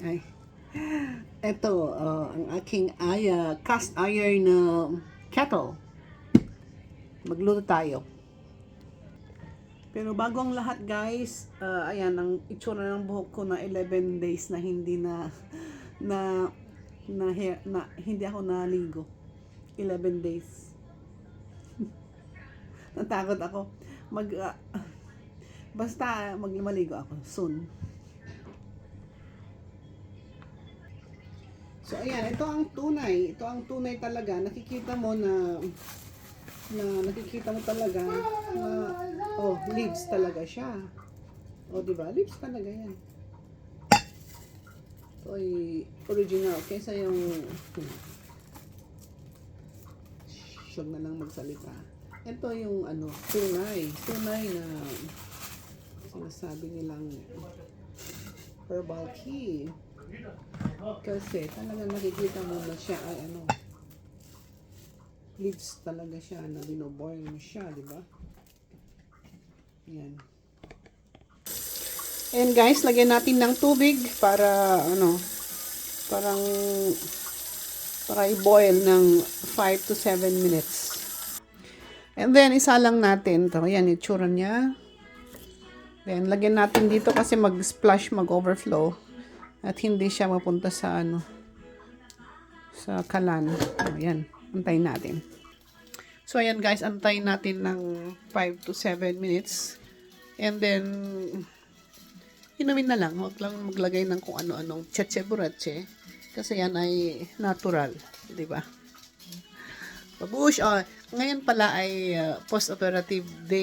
Ay. Ito, ang aking cast iron na kettle. Magluto tayo. Pero bago ang lahat guys, ayan ang itsura ng buhok ko na 11 days na hindi hindi ako naligo. 11 days. Natakot ako. Basta maligo ako soon. So ayan, ito ang tunay. Ito ang tunay talaga. Nakikita mo talaga na leaves talaga siya. Di ba? Leaves talaga yan. Ito ay original kaysa yung siyog na lang magsalita. Ito yung tunay na sinasabi nilang herbal tea. Kasi talaga nakikita mo na siya ay leaves talaga siya na binoboil mo siya, di ba? Yan. And guys, lagyan natin ng tubig para para i-boil ng 5 to 7 minutes. And then isa lang natin to. Yan itsura niya. Then lagyan natin dito kasi mag-splash, mag-overflow at hindi siya mapunta sa sa kalan. Ayan, antayin natin. So ayan guys, antayin natin ng 5 to 7 minutes. And then inumin na lang, huwag lang maglagay ng kung ano-anong tsetche-buratche kasi yan ay natural, di ba? Babush, ngayon pala ay post-operative day.